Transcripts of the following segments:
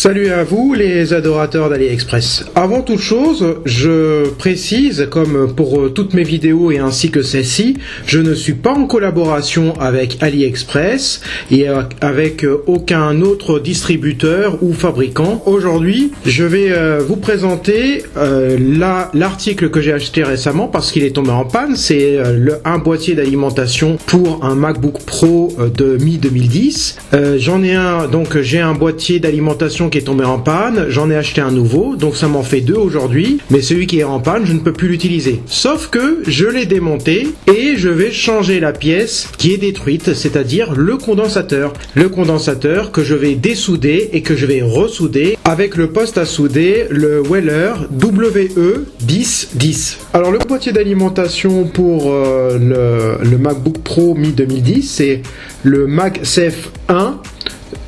Salut à vous les adorateurs d'AliExpress. Avant toute chose, je précise, comme pour toutes mes vidéos et ainsi que celle-ci, je ne suis pas en collaboration avec AliExpress et avec aucun autre distributeur ou fabricant. Aujourd'hui, je vais vous présenter l'article que j'ai acheté récemment parce qu'il est tombé en panne. C'est un boîtier d'alimentation pour un MacBook Pro de mi-2010. J'en ai un, donc j'ai un boîtier d'alimentation qui est tombé en panne, j'en ai acheté un nouveau, donc ça m'en fait deux aujourd'hui, mais celui qui est en panne, je ne peux plus l'utiliser. Sauf que je l'ai démonté et je vais changer la pièce qui est détruite, c'est-à-dire le condensateur. Le condensateur que je vais dessouder et que je vais ressouder avec le poste à souder, le Weller WE1010. Alors le boîtier d'alimentation pour le MacBook Pro mi-2010, c'est le MagSafe 1.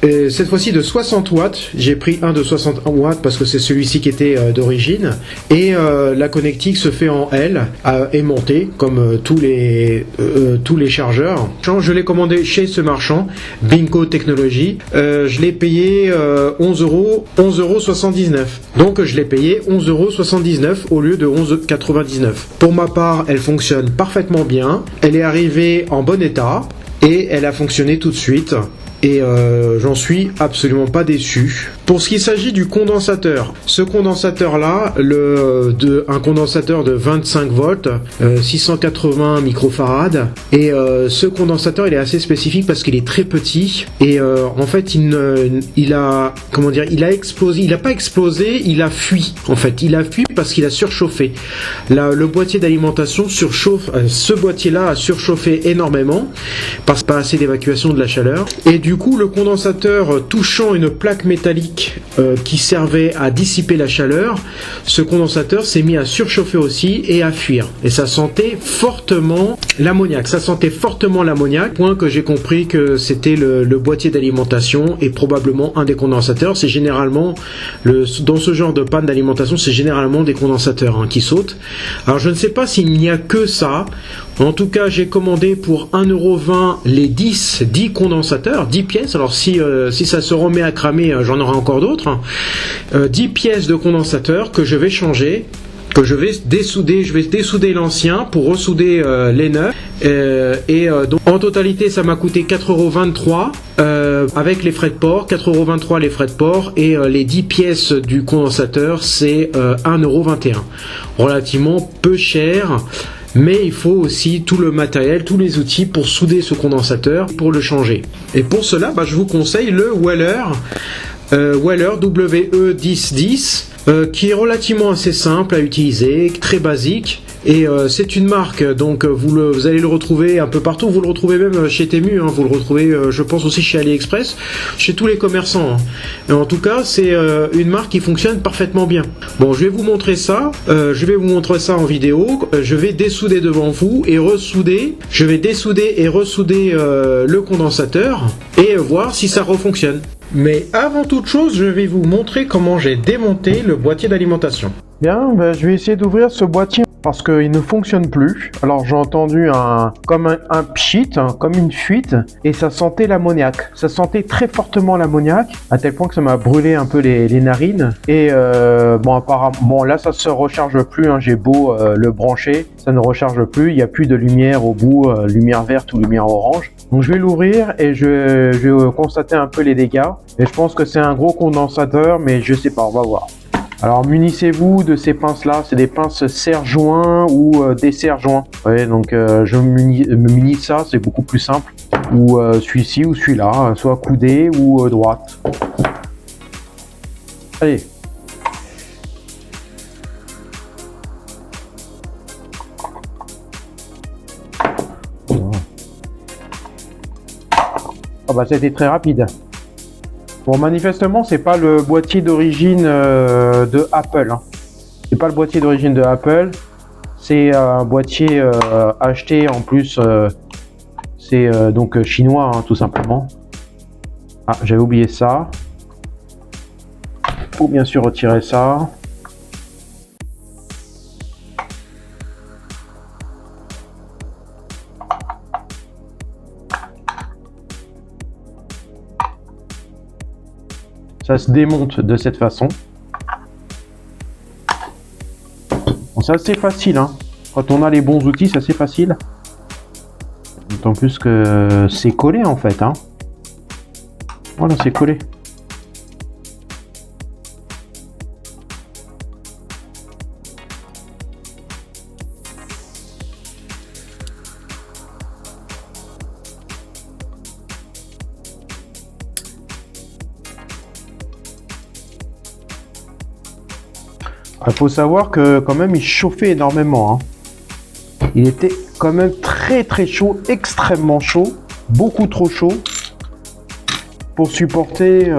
Et cette fois-ci de 60 watts, j'ai pris un de 60 watts parce que c'est celui-ci qui était d'origine, et la connectique se fait en L, aimantée comme tous les chargeurs. Je l'ai commandé chez ce marchand, Binco Technology, je l'ai payé 11,79€. Donc je l'ai payé 11,79€ au lieu de 11,99€. Pour ma part, elle fonctionne parfaitement bien, elle est arrivée en bon état, et elle a fonctionné tout de suite. Et j'en suis absolument pas déçu. Pour ce qui s'agit du condensateur, ce condensateur-là, un condensateur de 25 volts, 680 microfarad, et ce condensateur il est assez spécifique parce qu'il est très petit et en fait il a explosé, il a pas explosé, il a fui. En fait, il a fui parce qu'il a surchauffé. Là, le boîtier d'alimentation surchauffe, ce boîtier-là a surchauffé énormément parce qu'il n'y a pas assez d'évacuation de la chaleur. Et du coup, le condensateur touchant une plaque métallique qui servait à dissiper la chaleur, ce condensateur s'est mis à surchauffer aussi et à fuir. Et ça sentait fortement l'ammoniac. Point que j'ai compris que c'était le boîtier d'alimentation et probablement un des condensateurs. C'est généralement, dans ce genre de panne d'alimentation, c'est généralement des condensateurs qui sautent. Alors je ne sais pas s'il n'y a que ça. En tout cas, j'ai commandé pour 1,20€ les 10 condensateurs, 10 pièces. Alors si ça se remet à cramer, j'en aurai encore d'autres. 10 pièces de condensateurs que je vais changer, que je vais dessouder. Je vais dessouder l'ancien pour ressouder les neufs. Donc en totalité, ça m'a coûté 4,23€ avec les frais de port, 4,23€ les frais de port, et les 10 pièces du condensateur, c'est 1,21€. Relativement peu cher. Mais il faut aussi tout le matériel, tous les outils pour souder ce condensateur, pour le changer. Et pour cela, je vous conseille le Weller WE1010, qui est relativement assez simple à utiliser, très basique. Et c'est une marque, donc vous allez le retrouver un peu partout. Vous le retrouvez même chez Temu, vous le retrouvez, je pense aussi chez AliExpress, chez tous les commerçants. Et en tout cas, c'est une marque qui fonctionne parfaitement bien. Bon, je vais vous montrer ça. Je vais vous montrer ça en vidéo. Je vais dessouder devant vous et ressouder. Je vais dessouder et ressouder le condensateur et voir si ça refonctionne. Mais avant toute chose, je vais vous montrer comment j'ai démonté le boîtier d'alimentation. Bien, je vais essayer d'ouvrir ce boîtier parce qu'il ne fonctionne plus. Alors j'ai entendu comme un pchit, comme une fuite, et ça sentait l'ammoniac. Ça sentait très fortement l'ammoniac, à tel point que ça m'a brûlé un peu les narines. Et apparemment, là ça se recharge plus, j'ai beau le brancher, ça ne recharge plus, il n'y a plus de lumière au bout, lumière verte ou lumière orange. Donc je vais l'ouvrir et je vais constater un peu les dégâts. Et je pense que c'est un gros condensateur, mais je sais pas, on va voir. Alors munissez-vous de ces pinces-là, c'est des pinces serre-joint ou desserre-joint. Ouais, donc je me munis de ça, c'est beaucoup plus simple. Ou celui-ci ou celui-là, soit coudé ou droite. Allez. C'était très rapide. Bon, manifestement, c'est pas le boîtier d'origine de Apple. C'est pas le boîtier d'origine de Apple. C'est un boîtier acheté en plus. C'est donc chinois, tout simplement. Ah, j'avais oublié ça. Faut bien sûr retirer ça. Ça se démonte de cette façon. Bon, c'est assez facile, hein. Quand on a les bons outils, c'est assez facile. D'autant plus que c'est collé en fait, hein. Voilà, c'est collé. Il faut savoir que quand même il chauffait énormément, hein. Il était quand même très chaud, extrêmement chaud, beaucoup trop chaud pour supporter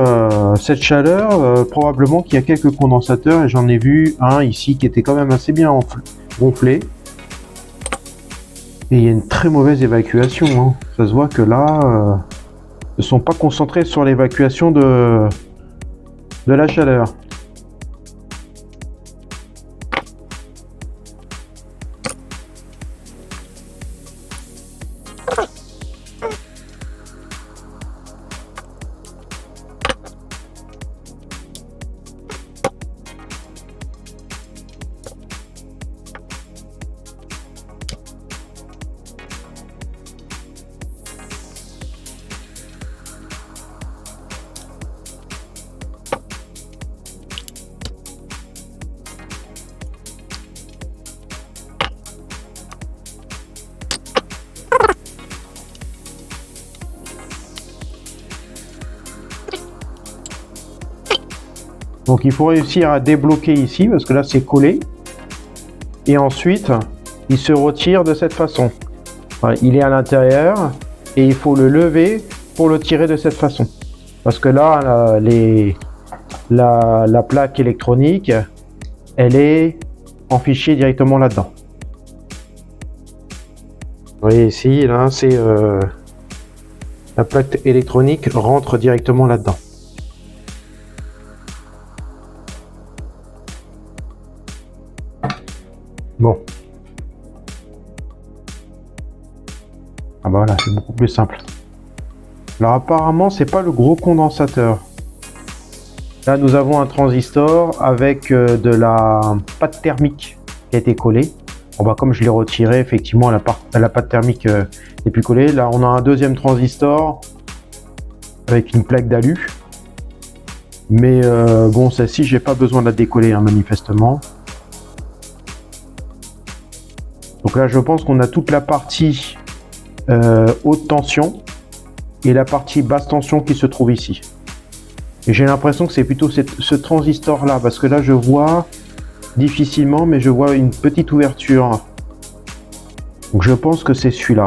cette chaleur. Probablement qu'il y a quelques condensateurs et j'en ai vu un ici qui était quand même assez bien gonflé. Et il y a une très mauvaise évacuation, hein. Ça se voit que là, ne sont pas concentrés sur l'évacuation de la chaleur. Donc il faut réussir à débloquer ici parce que là c'est collé. Et ensuite il se retire de cette façon. Voilà, il est à l'intérieur et il faut le lever pour le tirer de cette façon. Parce que là la plaque électronique elle est en fichier directement là-dedans. Vous voyez ici, là c'est la plaque électronique rentre directement là-dedans. Bon. Ah bah voilà, c'est beaucoup plus simple. Alors apparemment, c'est pas le gros condensateur. Là, nous avons un transistor avec de la pâte thermique qui a été collée. Bon bah comme je l'ai retiré, effectivement, la pâte thermique n'est plus collée. Là, on a un deuxième transistor avec une plaque d'alu. Mais bon, celle-ci, j'ai pas besoin de la décoller, hein, manifestement. Donc là, je pense qu'on a toute la partie haute tension et la partie basse tension qui se trouve ici. Et j'ai l'impression que c'est plutôt ce transistor là, parce que là, je vois difficilement, mais je vois une petite ouverture. Donc je pense que c'est celui-là.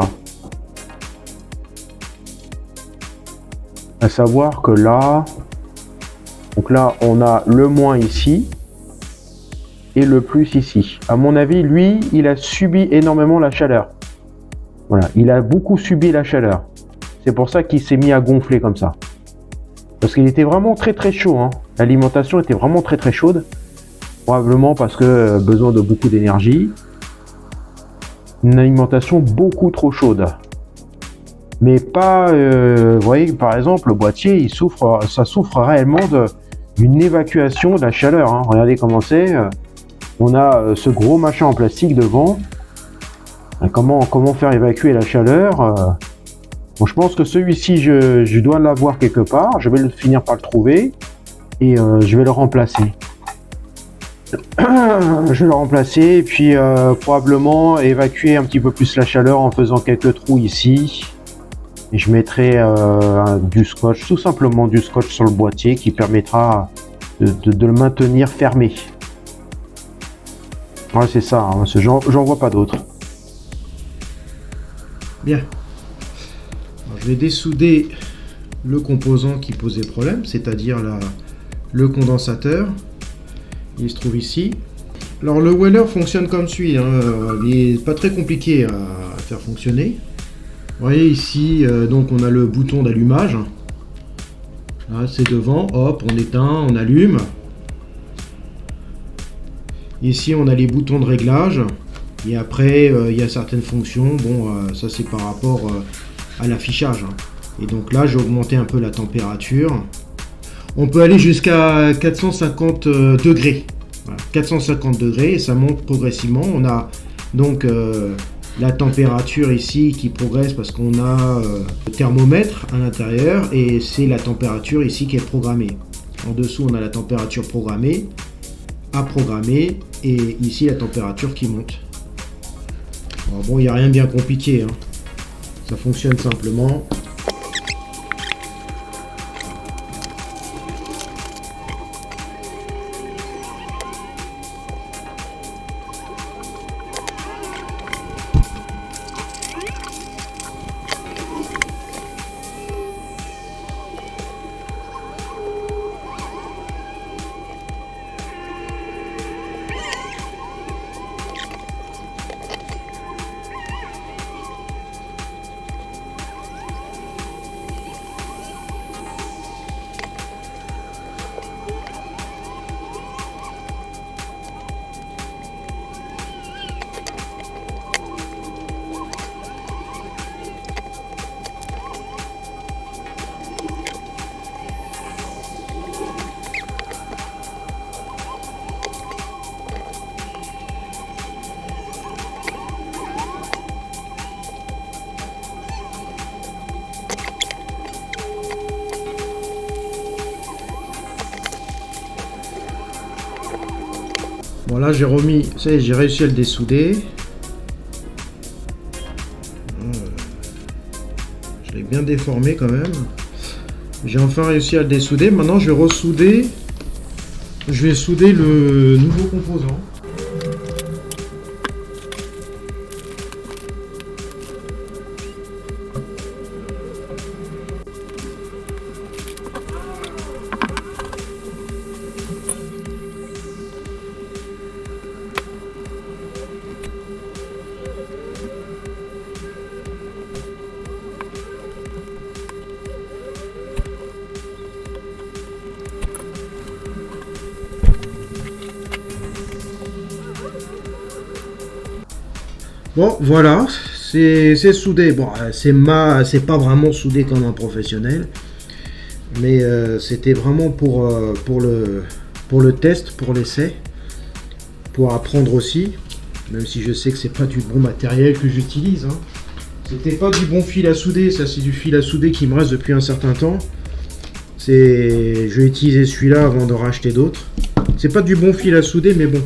À savoir que là, donc là, on a le moins ici. Et le plus ici. À mon avis, lui, il a subi énormément la chaleur. Voilà, il a beaucoup subi la chaleur. C'est pour ça qu'il s'est mis à gonfler comme ça. Parce qu'il était vraiment très chaud, hein. L'alimentation était vraiment très chaude. Probablement parce que besoin de beaucoup d'énergie. Une alimentation beaucoup trop chaude. Mais pas... vous voyez, par exemple, le boîtier, ça souffre réellement d'une évacuation de la chaleur, hein. Regardez comment c'est. On a ce gros machin en plastique devant. Comment faire évacuer la chaleur? Bon, je pense que celui-ci, je dois l'avoir quelque part. Je vais finir par le trouver. Et je vais le remplacer. Je vais le remplacer et puis probablement évacuer un petit peu plus la chaleur en faisant quelques trous ici. Et je mettrai du scotch, tout simplement du scotch sur le boîtier qui permettra de le maintenir fermé. Ouais, c'est ça, hein, j'en vois pas d'autres. Bien. Alors, je vais dessouder le composant qui posait problème, c'est-à-dire le condensateur. Il se trouve ici. Alors le Weller fonctionne comme suit, hein. Il n'est pas très compliqué à faire fonctionner. Vous voyez ici, donc on a le bouton d'allumage. Là, c'est devant, hop, on éteint, on allume. Ici, on a les boutons de réglage. Et après, il y a certaines fonctions. Bon, ça c'est par rapport à l'affichage, hein. Et donc là, j'ai augmenté un peu la température. On peut aller jusqu'à 450 degrés. Voilà, 450 degrés et ça monte progressivement. On a donc la température ici qui progresse parce qu'on a le thermomètre à l'intérieur et c'est la température ici qui est programmée. En dessous, on a la température programmée, à programmer et ici la température qui monte. Alors bon, il n'y a rien de bien compliqué, hein. Ça fonctionne simplement. Bon là j'ai remis, ça y est, j'ai réussi à le dessouder. Je l'ai bien déformé quand même. J'ai enfin réussi à le dessouder. Maintenant je vais ressouder. Je vais souder le nouveau composant. Bon, voilà, c'est soudé. Bon, c'est pas vraiment soudé comme un professionnel, mais c'était vraiment pour le test, pour l'essai, pour apprendre aussi, même si je sais que c'est pas du bon matériel que j'utilise. Hein. C'était pas du bon fil à souder, ça c'est du fil à souder qui me reste depuis un certain temps. Je vais utiliser celui-là avant de racheter d'autres. C'est pas du bon fil à souder, mais bon,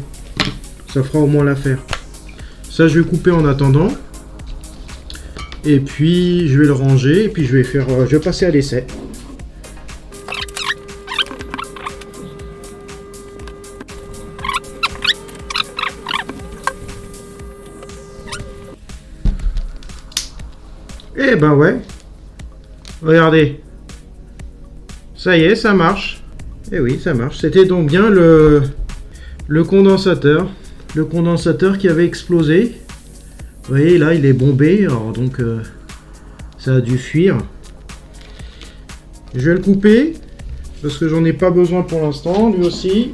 ça fera au moins l'affaire. Ça je vais couper en attendant et puis je vais le ranger et puis je vais passer à l'essai. Eh ben ouais, regardez, ça y est, ça marche. Eh oui, ça marche. C'était donc bien le condensateur. Le condensateur qui avait explosé. Vous voyez là il est bombé, alors donc ça a dû fuir. Je vais le couper parce que j'en ai pas besoin pour l'instant, lui aussi.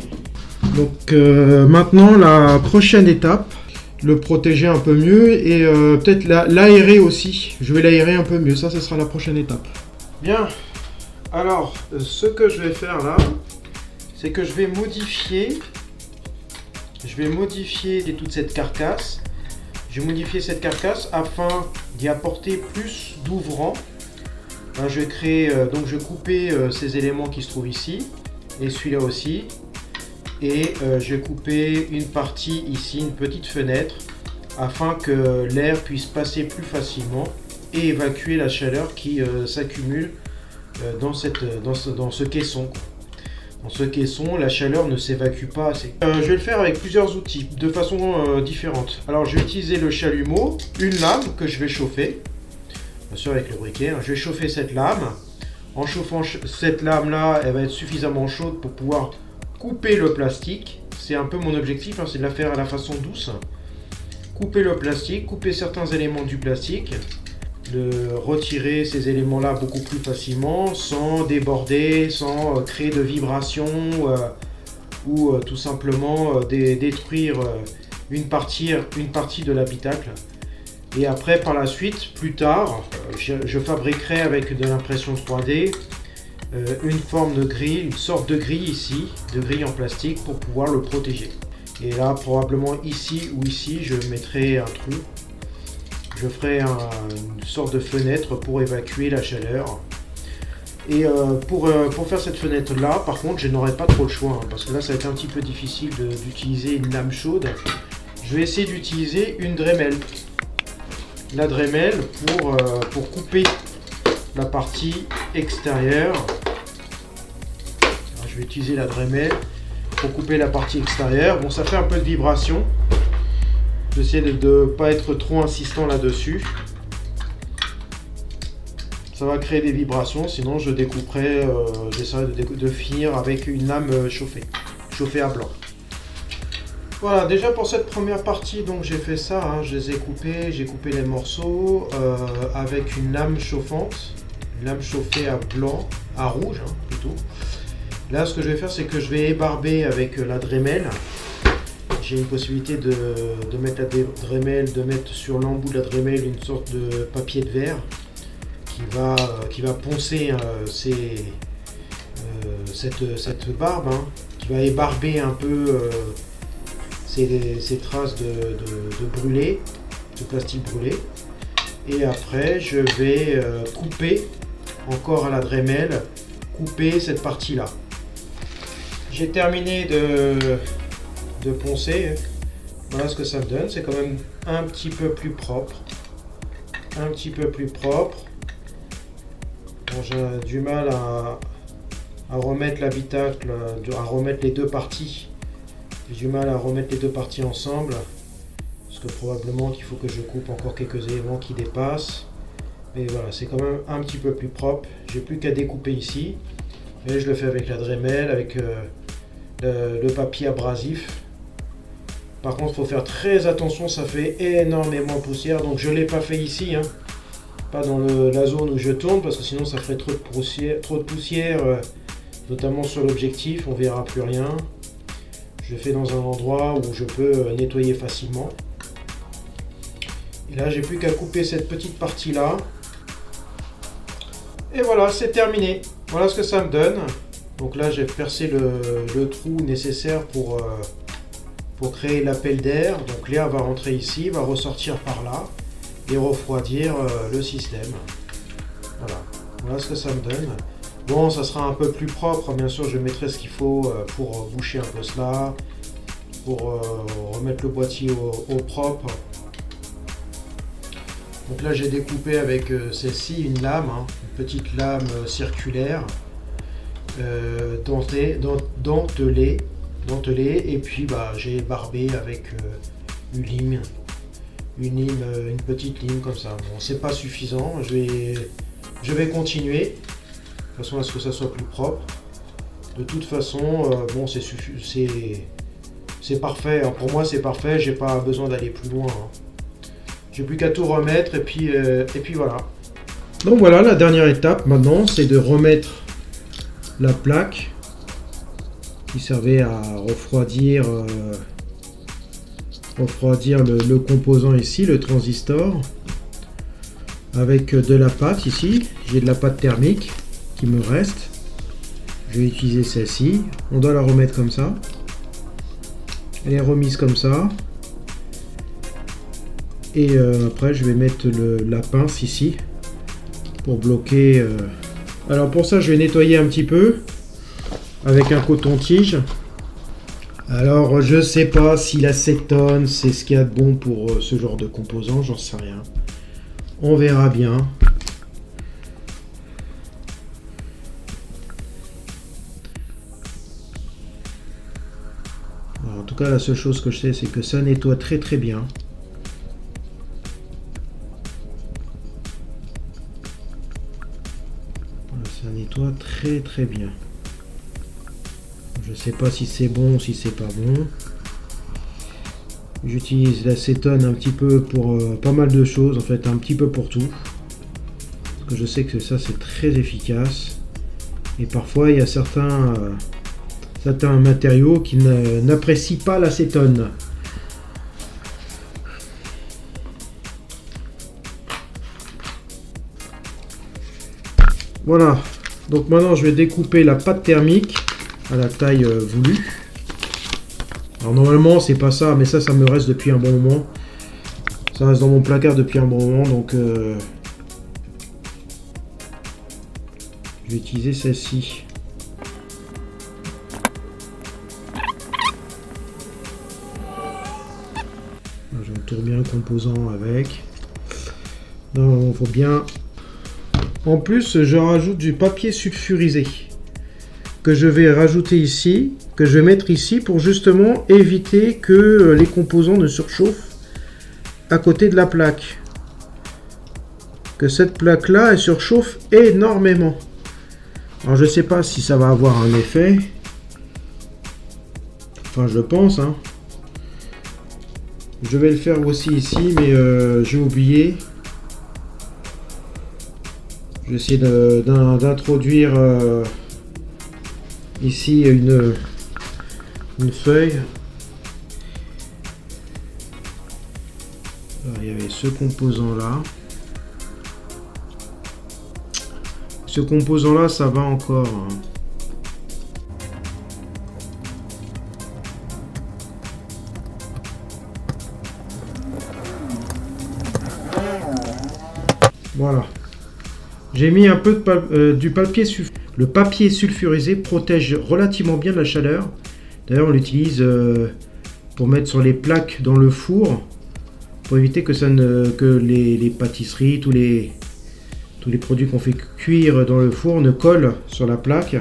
Donc maintenant la prochaine étape, le protéger un peu mieux et peut-être l'aérer aussi. Je vais l'aérer un peu mieux, ça sera la prochaine étape. Bien, alors ce que je vais faire là, c'est que je vais modifier toute cette carcasse. Je vais modifier cette carcasse afin d'y apporter plus d'ouvrants. Là, je vais créer, donc je vais couper ces éléments qui se trouvent ici et celui-là aussi. Et je vais couper une partie ici, une petite fenêtre, afin que l'air puisse passer plus facilement et évacuer la chaleur qui s'accumule dans ce caisson. Dans ce caisson, la chaleur ne s'évacue pas assez. Je vais le faire avec plusieurs outils, de façon différente. Alors, je vais utiliser le chalumeau, une lame que je vais chauffer, bien sûr avec le briquet. Hein. Je vais chauffer cette lame. En chauffant cette lame-là, elle va être suffisamment chaude pour pouvoir couper le plastique. C'est un peu mon objectif, hein, c'est de la faire à la façon douce. Couper le plastique, couper certains éléments du plastique. De retirer ces éléments-là beaucoup plus facilement, sans déborder, sans créer de vibrations ou tout simplement détruire une partie de l'habitacle. Et après, par la suite, plus tard, je fabriquerai avec de l'impression 3D une forme de grille, une sorte de grille ici, de grille en plastique pour pouvoir le protéger. Et là, probablement ici ou ici, je mettrai un trou. Je ferai une sorte de fenêtre pour évacuer la chaleur. Et pour faire cette fenêtre là, par contre, je n'aurai pas trop le choix, hein, parce que là, ça va être un petit peu difficile d'utiliser une lame chaude. Je vais essayer d'utiliser une Dremel. La Dremel pour couper la partie extérieure. Alors, je vais utiliser la Dremel pour couper la partie extérieure. Bon, ça fait un peu de vibration. J'essaie de ne pas être trop insistant là-dessus. Ça va créer des vibrations, sinon je découperai, j'essaierai de finir avec une lame chauffée à blanc. Voilà, déjà pour cette première partie, donc j'ai fait ça, hein, je les ai coupés, j'ai coupé les morceaux avec une lame chauffante, une lame chauffée à blanc, à rouge hein, plutôt. Là, ce que je vais faire, c'est que je vais ébarber avec la Dremel. J'ai une possibilité de mettre la Dremel, de mettre sur l'embout de la Dremel une sorte de papier de verre qui va poncer cette barbe, hein, qui va ébarber un peu ces traces de brûlé, de plastique brûlé. Et après, je vais couper encore à la Dremel, couper cette partie-là. J'ai terminé de poncer. Voilà ce que ça me donne. C'est quand même un petit peu plus propre. Un petit peu plus propre. Bon, j'ai du mal à remettre l'habitacle, à remettre les deux parties. J'ai du mal à remettre les deux parties ensemble. Parce que probablement qu'il faut que je coupe encore quelques éléments qui dépassent. Mais voilà, c'est quand même un petit peu plus propre. J'ai plus qu'à découper ici. Et je le fais avec la Dremel, avec le papier abrasif. Par contre, il faut faire très attention, ça fait énormément de poussière. Donc je ne l'ai pas fait ici, hein. Pas dans la zone où je tourne, parce que sinon ça ferait trop de poussière, notamment sur l'objectif, on verra plus rien. Je le fais dans un endroit où je peux nettoyer facilement. Et là, j'ai plus qu'à couper cette petite partie-là. Et voilà, c'est terminé. Voilà ce que ça me donne. Donc là, j'ai percé le trou nécessaire pour créer l'appel d'air. Donc l'air va rentrer ici, va ressortir par là et refroidir le système. Voilà ce que ça me donne. Bon, ça sera un peu plus propre, bien sûr, je mettrai ce qu'il faut pour boucher un peu cela, pour remettre le boîtier au propre. Donc là, j'ai découpé avec celle-ci une lame, hein, une petite lame circulaire, dentelée, et puis j'ai barbé avec une petite lime comme ça. Bon, c'est pas suffisant, je vais continuer de façon à ce que ça soit plus propre. De toute façon, bon, c'est parfait, hein. Pour moi c'est parfait, j'ai pas besoin d'aller plus loin, hein. J'ai plus qu'à tout remettre et puis voilà. Donc voilà, la dernière étape maintenant, c'est de remettre la plaque qui servait à refroidir le composant ici, le transistor, avec de la pâte ici. J'ai de la pâte thermique qui me reste. Je vais utiliser celle-ci. On doit la remettre comme ça. Elle est remise comme ça. Et après, je vais mettre la pince ici pour bloquer. Alors pour ça, je vais nettoyer un petit peu avec un coton-tige. Alors, je sais pas si l'acétone, c'est ce qu'il y a de bon pour ce genre de composant, j'en sais rien. On verra bien. Alors, en tout cas, la seule chose que je sais, c'est que ça nettoie très très bien. Voilà, ça nettoie très très bien. Je sais pas si c'est bon ou si c'est pas bon. J'utilise l'acétone un petit peu pour pas mal de choses, en fait un petit peu pour tout. Parce que je sais que ça c'est très efficace. Et parfois il y a certains matériaux qui n'apprécient pas l'acétone. Voilà, Donc maintenant je vais découper la pâte thermique à la taille voulue. Alors normalement c'est pas ça, mais ça me reste depuis un bon moment. Ça reste dans mon placard depuis un bon moment, donc je vais utiliser celle-ci. J'entoure bien le composant avec. Non, faut bien. En plus, je rajoute du papier sulfurisé que je vais rajouter ici, que je vais mettre ici pour justement éviter que les composants ne surchauffent à côté de la plaque. Que cette plaque là elle surchauffe énormément. Alors je sais pas si ça va avoir un effet. Enfin je pense hein. Je vais le faire aussi ici, mais j'ai oublié. Je vais essayer d'introduire ici une feuille. Alors, il y avait ce composant là. Ce composant là, ça va encore. Hein. Voilà. J'ai mis un peu du papier sulfurisé. Le papier sulfurisé protège relativement bien de la chaleur. D'ailleurs, on l'utilise pour mettre sur les plaques dans le four, pour éviter que les pâtisseries, tous les produits qu'on fait cuire dans le four ne collent sur la plaque.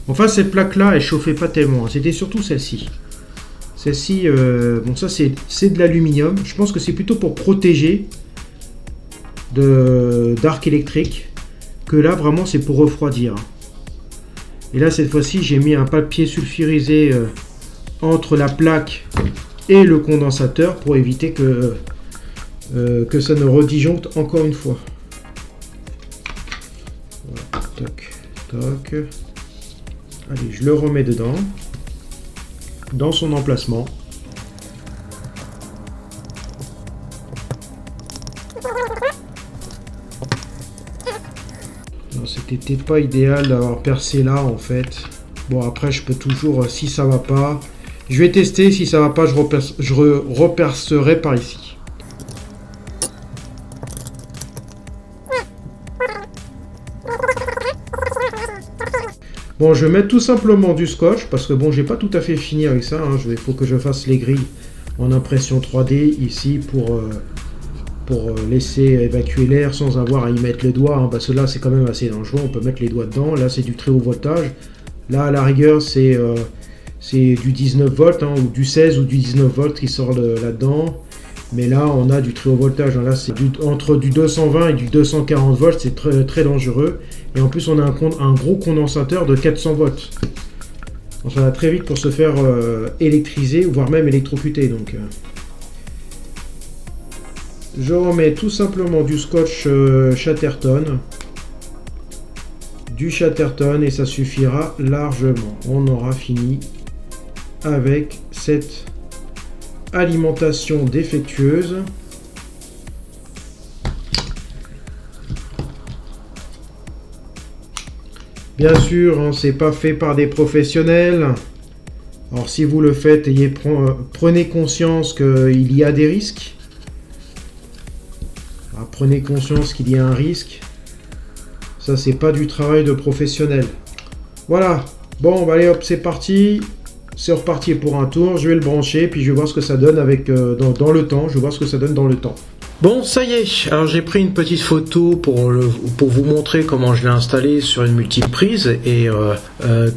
Enfin, cette plaque-là, elle chauffait pas tellement. C'était surtout celle-ci. Celle-ci, bon, ça c'est de l'aluminium. Je pense que c'est plutôt pour protéger d'arc électrique. Que là, vraiment, c'est pour refroidir. Et là, cette fois-ci, j'ai mis un papier sulfurisé entre la plaque et le condensateur pour éviter que ça ne redisjoncte encore une fois. Voilà, toc, toc. Allez, je le remets dedans, dans son emplacement. C'était pas idéal d'avoir percé là en fait. Bon après je peux toujours, si ça va pas, je vais tester, si ça va pas je repercerai par ici. Bon, je vais mettre tout simplement du scotch parce que bon, j'ai pas tout à fait fini avec ça. Hein. Il faut que je fasse les grilles en impression 3D ici pour laisser évacuer l'air sans avoir à y mettre les doigts. Hein, parce que là, c'est quand même assez dangereux. On peut mettre les doigts dedans. Là, c'est du très haut voltage. Là, à la rigueur, c'est du 19 volts hein, ou du 16 ou du 19 volts qui sort là-dedans. Mais là, on a du très haut voltage. Hein. Là, c'est entre du 220 et du 240 volts. C'est très, très dangereux. Et en plus, on a un gros condensateur de 400 volts. Donc, ça va très vite pour se faire électriser, voire même électrocuter. Donc, je remets tout simplement du scotch Chatterton. Du Chatterton et ça suffira largement. On aura fini avec cette alimentation défectueuse. Bien sûr, hein, c'est pas fait par des professionnels. Alors si vous le faites, prenez conscience qu'il y a des risques. Alors, prenez conscience qu'il y a un risque. Ça, c'est pas du travail de professionnel. Voilà. Bon, bah allez hop, c'est parti. C'est reparti pour un tour. Je vais le brancher, puis je vais voir ce que ça donne avec dans le temps. Je vais voir ce que ça donne dans le temps. Bon, ça y est, alors j'ai pris une petite photo pour vous montrer comment je l'ai installé sur une multiprise et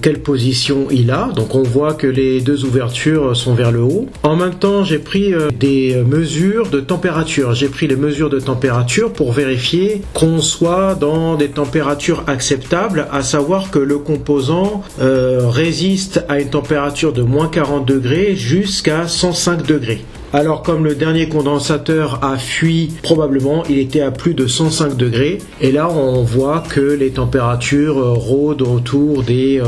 quelle position il a. Donc on voit que les deux ouvertures sont vers le haut. En même temps, j'ai pris des mesures de température. J'ai pris les mesures de température pour vérifier qu'on soit dans des températures acceptables, à savoir que le composant résiste à une température de moins 40 degrés jusqu'à 105 degrés. Alors comme le dernier condensateur a fui, probablement il était à plus de 105 degrés. Et là on voit que les températures rôdent autour des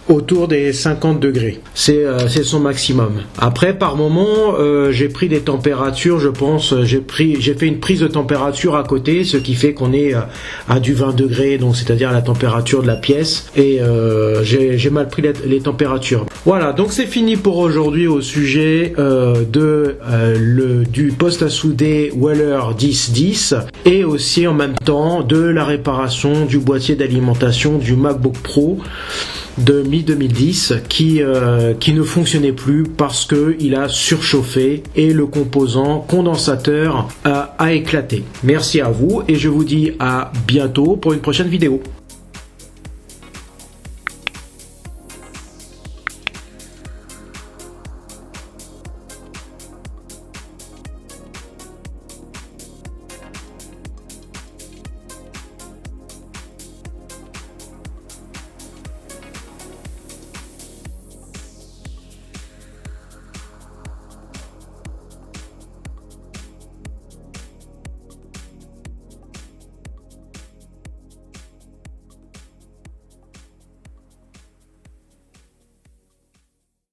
autour des 50 degrés. C'est son maximum. Après, par moment, j'ai pris des températures, je pense, j'ai fait une prise de température à côté, ce qui fait qu'on est à du 20 degrés, donc c'est-à-dire la température de la pièce, et j'ai mal pris les températures. Voilà, donc c'est fini pour aujourd'hui au sujet du poste à souder Weller 1010 et aussi en même temps de la réparation du boîtier d'alimentation du MacBook Pro de mi-2010 qui ne fonctionnait plus parce que il a surchauffé et le composant condensateur a éclaté. Merci à vous et je vous dis à bientôt pour une prochaine vidéo.